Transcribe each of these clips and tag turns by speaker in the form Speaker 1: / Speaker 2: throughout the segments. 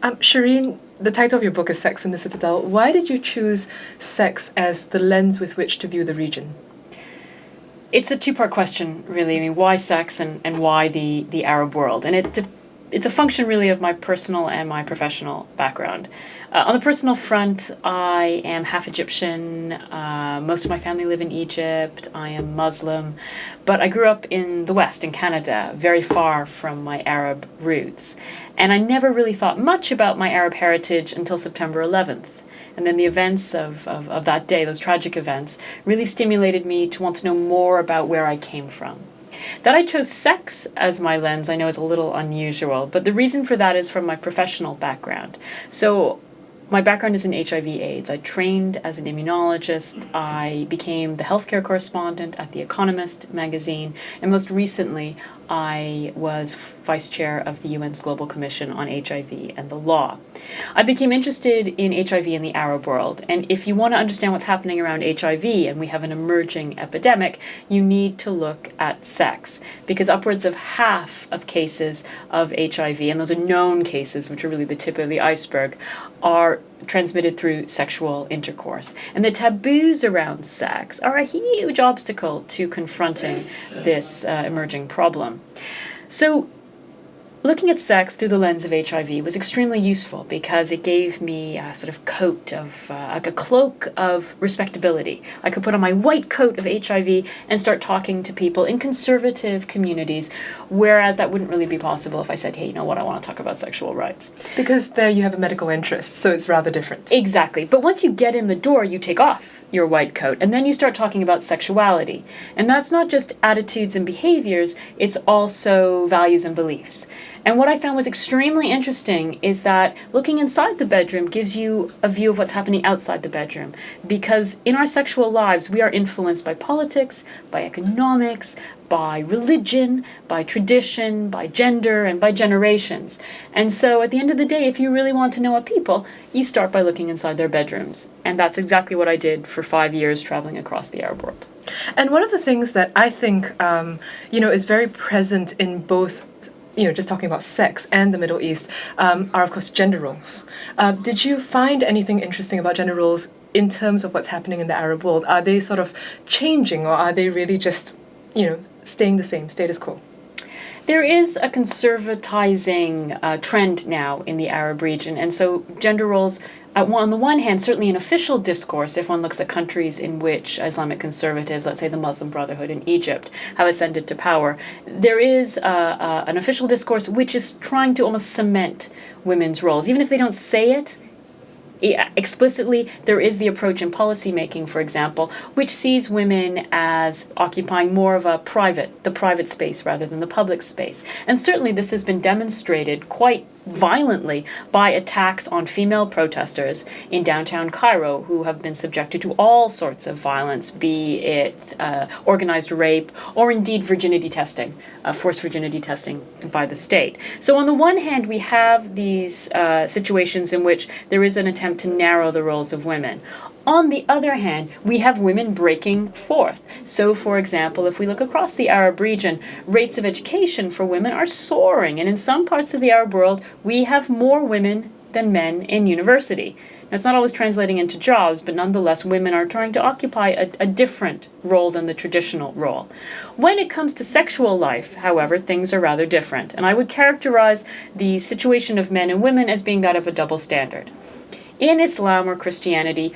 Speaker 1: Shireen, the title of your book is Sex in the Citadel. Why did you choose sex as the lens with which to view the region?
Speaker 2: It's a two-part question, really. I mean, why sex and why the Arab world? And it's a function, really, of my personal and my professional background. On the personal front, I am half Egyptian. Most of my family live in Egypt. I am Muslim. But I grew up in the West, in Canada, very far from my Arab roots. And I never really thought much about my Arab heritage until September 11th. And then the events of that day, those tragic events, really stimulated me to want to know more about where I came from. That I chose sex as my lens, I know, is a little unusual, but the reason for that is from my professional background. So my background is in HIV/AIDS. I trained as an immunologist. I became the healthcare correspondent at The Economist magazine, and most recently, I was vice chair of the UN's Global Commission on HIV and the Law. I became interested in HIV in the Arab world, and if you want to understand what's happening around HIV, and we have an emerging epidemic, you need to look at sex, because upwards of half of cases of HIV, and those are known cases, which are really the tip of the iceberg, are transmitted through sexual intercourse. And the taboos around sex are a huge obstacle to confronting this emerging problem. So looking at sex through the lens of HIV was extremely useful because it gave me a sort of coat of, like a cloak of respectability. I could put on my white coat of HIV and start talking to people in conservative communities, whereas that wouldn't really be possible if I said, hey, you know what, I want to talk about sexual rights.
Speaker 1: Because there you have a medical interest, so it's rather different.
Speaker 2: Exactly. But once you get in the door, you take off your white coat, and then you start talking about sexuality. And that's not just attitudes and behaviors, it's also values and beliefs. And what I found was extremely interesting is that looking inside the bedroom gives you a view of what's happening outside the bedroom. Because in our sexual lives, we are influenced by politics, by economics, by religion, by tradition, by gender, and by generations. And so at the end of the day, if you really want to know a people, you start by looking inside their bedrooms. And that's exactly what I did for 5 years traveling across the Arab world.
Speaker 1: And one of the things that I think, is very present in both, just talking about sex and the Middle East, are of course gender roles. Did you find anything interesting about gender roles in terms of what's happening in the Arab world? Are they sort of changing, or are they really just, staying the same, status quo?
Speaker 2: There is a conservatizing trend now in the Arab region, and so gender roles, on the one hand, certainly in official discourse, if one looks at countries in which Islamic conservatives, let's say the Muslim Brotherhood in Egypt, have ascended to power, there is an official discourse which is trying to almost cement women's roles. Even if they don't say it explicitly, there is the approach in policymaking, for example, which sees women as occupying more of the private space rather than the public space. And certainly this has been demonstrated quite violently by attacks on female protesters in downtown Cairo who have been subjected to all sorts of violence, be it organized rape or indeed virginity testing, forced virginity testing by the state. So on the one hand, we have these situations in which there is an attempt to narrow the roles of women. On the other hand, we have women breaking forth. So, for example, if we look across the Arab region, rates of education for women are soaring. And in some parts of the Arab world, we have more women than men in university. Now, it's not always translating into jobs, but nonetheless, women are trying to occupy a different role than the traditional role. When it comes to sexual life, however, things are rather different. And I would characterize the situation of men and women as being that of a double standard. In Islam or Christianity,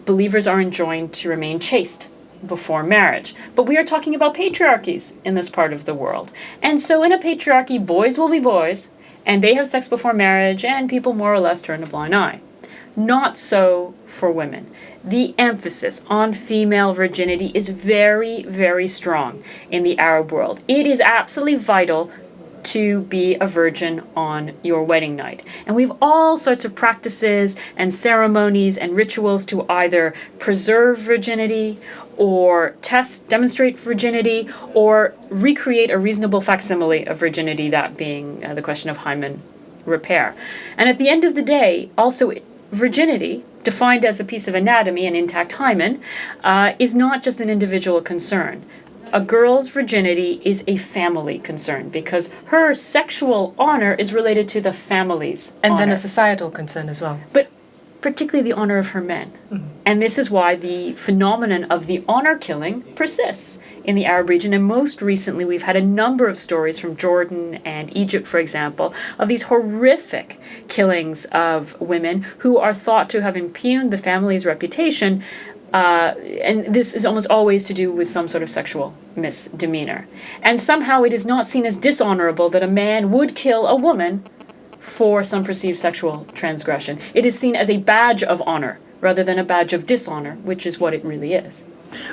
Speaker 2: believers are enjoined to remain chaste before marriage. But we are talking about patriarchies in this part of the world. And so in a patriarchy, boys will be boys, and they have sex before marriage, and people more or less turn a blind eye. Not so for women. The emphasis on female virginity is very, very strong in the Arab world. It is absolutely vital to be a virgin on your wedding night. And we have all sorts of practices and ceremonies and rituals to either preserve virginity or demonstrate virginity, or recreate a reasonable facsimile of virginity, that being the question of hymen repair. And at the end of the day, also, virginity, defined as a piece of anatomy, an intact hymen, is not just an individual concern. a girl's virginity is a family concern because her sexual honor is related to the family's
Speaker 1: And
Speaker 2: honor.
Speaker 1: then a societal concern as well.
Speaker 2: But particularly the honor of her men. And this is why the phenomenon of the honor killing persists in the Arab region. And most recently, we've had a number of stories from Jordan and Egypt, for example, of these horrific killings of women who are thought to have impugned the family's reputation. And this is almost always to do with some sort of sexual misdemeanor. And somehow it is not seen as dishonorable that a man would kill a woman for some perceived sexual transgression. It is seen as a badge of honor rather than a badge of dishonor, which is what it really is.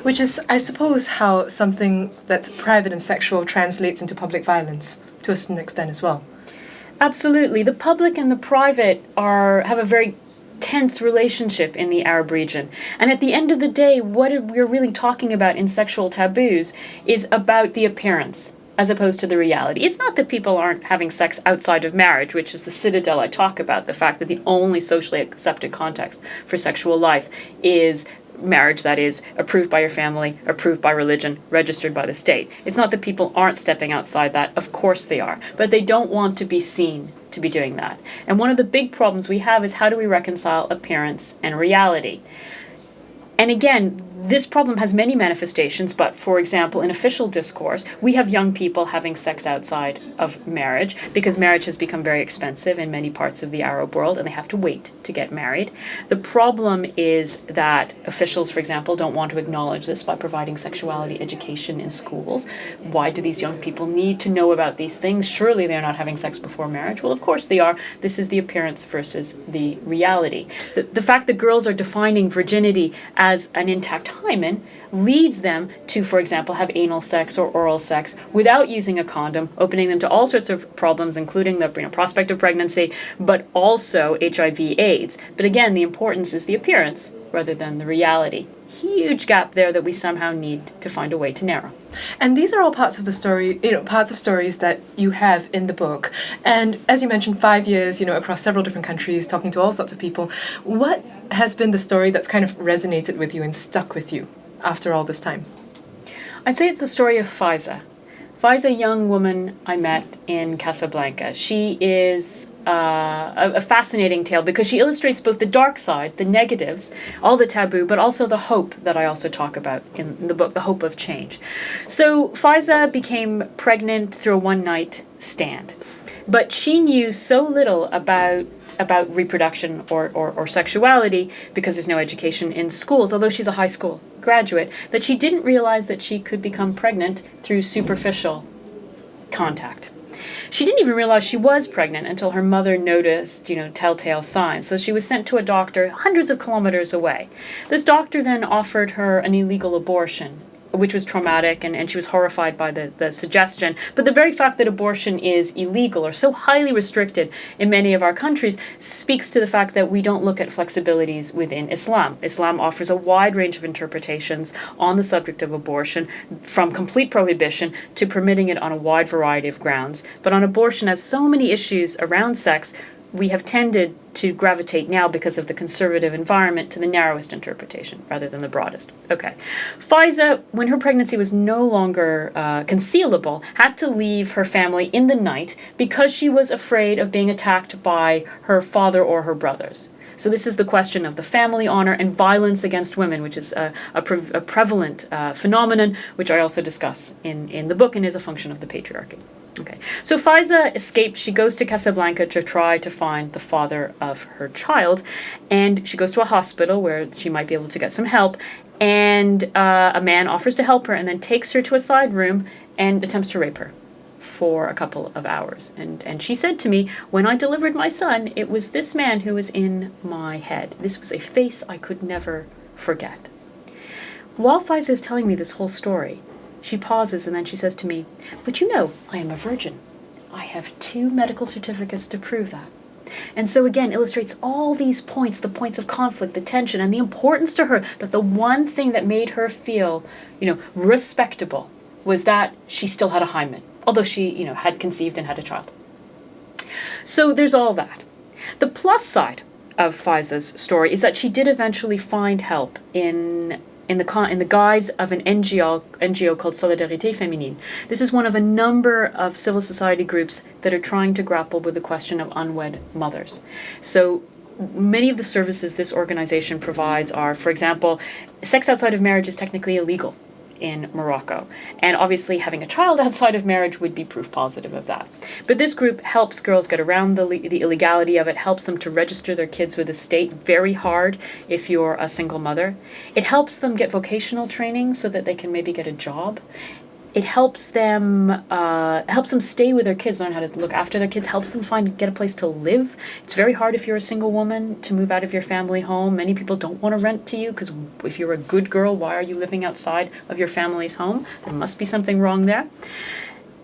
Speaker 1: Which is, I suppose, how something that's private and sexual translates into public violence to a certain extent as well.
Speaker 2: Absolutely. The public and the private have a very tense relationship in the Arab region. And at the end of the day, what we're really talking about in sexual taboos is about the appearance as opposed to the reality. It's not that people aren't having sex outside of marriage, which is the citadel I talk about, the fact that the only socially accepted context for sexual life is marriage that is approved by your family, approved by religion, registered by the state. It's not that people aren't stepping outside that. Of course they are. But they don't want to be seen to be doing that. And one of the big problems we have is how do we reconcile appearance and reality? And again, this problem has many manifestations, but for example, in official discourse, we have young people having sex outside of marriage because marriage has become very expensive in many parts of the Arab world and they have to wait to get married. The problem is that officials, for example, don't want to acknowledge this by providing sexuality education in schools. Why do these young people need to know about these things? Surely they're not having sex before marriage. Well, of course they are. This is the appearance versus the reality. The fact that girls are defining virginity as an intact hymen leads them to, for example, have anal sex or oral sex without using a condom, opening them to all sorts of problems, including the prospect of pregnancy, but also HIV/AIDS. But again, the importance is the appearance rather than the reality. Huge gap there that we somehow need to find a way to narrow.
Speaker 1: And these are all parts of the story, parts of stories that you have in the book. And as you mentioned, 5 years, across several different countries, talking to all sorts of people. What has been the story that's kind of resonated with you and stuck with you after all this time?
Speaker 2: I'd say it's the story of Faiza. Faiza, a young woman I met in Casablanca. She is a fascinating tale because she illustrates both the dark side, the negatives, all the taboo, but also the hope that I also talk about in the book, the hope of change. So Faiza became pregnant through a one-night stand. But she knew so little about reproduction or sexuality because there's no education in schools, although she's a high school graduate, that she didn't realize that she could become pregnant through superficial contact. She didn't even realize she was pregnant until her mother noticed, telltale signs. So she was sent to a doctor hundreds of kilometers away. This doctor then offered her an illegal abortion, which was traumatic, and she was horrified by the suggestion. But the very fact that abortion is illegal or so highly restricted in many of our countries speaks to the fact that we don't look at flexibilities within Islam. Islam offers a wide range of interpretations on the subject of abortion, from complete prohibition to permitting it on a wide variety of grounds. But on abortion, as so many issues around sex, we have tended to gravitate now, because of the conservative environment, to the narrowest interpretation rather than the broadest. Okay. Faiza, when her pregnancy was no longer concealable, had to leave her family in the night because she was afraid of being attacked by her father or her brothers. So this is the question of the family honor and violence against women, which is a prevalent phenomenon, which I also discuss in the book and is a function of the patriarchy. Okay, so Faiza escapes. She goes to Casablanca to try to find the father of her child, and she goes to a hospital where she might be able to get some help, and a man offers to help her and then takes her to a side room and attempts to rape her for a couple of hours. And she said to me, when I delivered my son, it was this man who was in my head. This was a face I could never forget. While Faiza is telling me this whole story, she pauses and then she says to me, but I am a virgin. I have 2 medical certificates to prove that. And so again, illustrates all these points, the points of conflict, the tension, and the importance to her that the one thing that made her feel, respectable was that she still had a hymen, although she, had conceived and had a child. So there's all that. The plus side of Faiza's story is that she did eventually find help in in the guise of an NGO called Solidarité Féminine. This is one of a number of civil society groups that are trying to grapple with the question of unwed mothers. So many of the services this organization provides are, for example, sex outside of marriage is technically illegal in Morocco. And obviously having a child outside of marriage would be proof positive of that. But this group helps girls get around the illegality of it, helps them to register their kids with the state, very hard if you're a single mother. It helps them get vocational training so that they can maybe get a job. It helps them stay with their kids, learn how to look after their kids, helps them get a place to live. It's very hard if you're a single woman to move out of your family home. Many people don't want to rent to you because if you're a good girl, why are you living outside of your family's home? There must be something wrong there.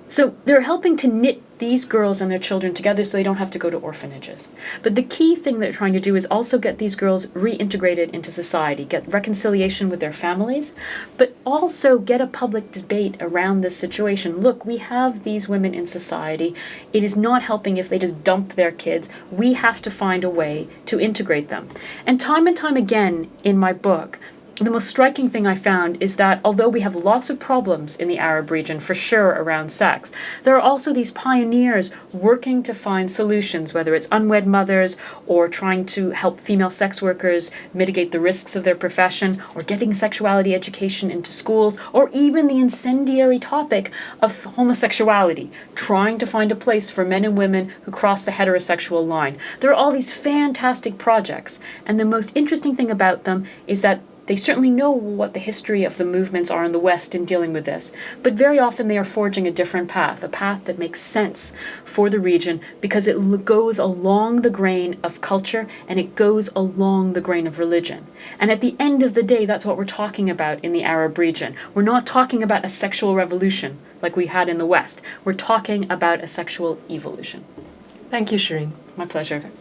Speaker 2: So they're helping to knit these girls and their children together so they don't have to go to orphanages. But the key thing they're trying to do is also get these girls reintegrated into society, get reconciliation with their families, but also get a public debate around this situation. Look, we have these women in society. It is not helping if they just dump their kids. We have to find a way to integrate them. And time again in my book, the most striking thing I found is that although we have lots of problems in the Arab region, for sure, around sex, there are also these pioneers working to find solutions, whether it's unwed mothers or trying to help female sex workers mitigate the risks of their profession, or getting sexuality education into schools, or even the incendiary topic of homosexuality, trying to find a place for men and women who cross the heterosexual line. There are all these fantastic projects, and the most interesting thing about them is that they certainly know what the history of the movements are in the West in dealing with this, but very often they are forging a different path, a path that makes sense for the region because it goes along the grain of culture and it goes along the grain of religion. And at the end of the day, that's what we're talking about in the Arab region. We're not talking about a sexual revolution like we had in the West. We're talking about a sexual evolution.
Speaker 1: Thank you, Shereen.
Speaker 2: My pleasure.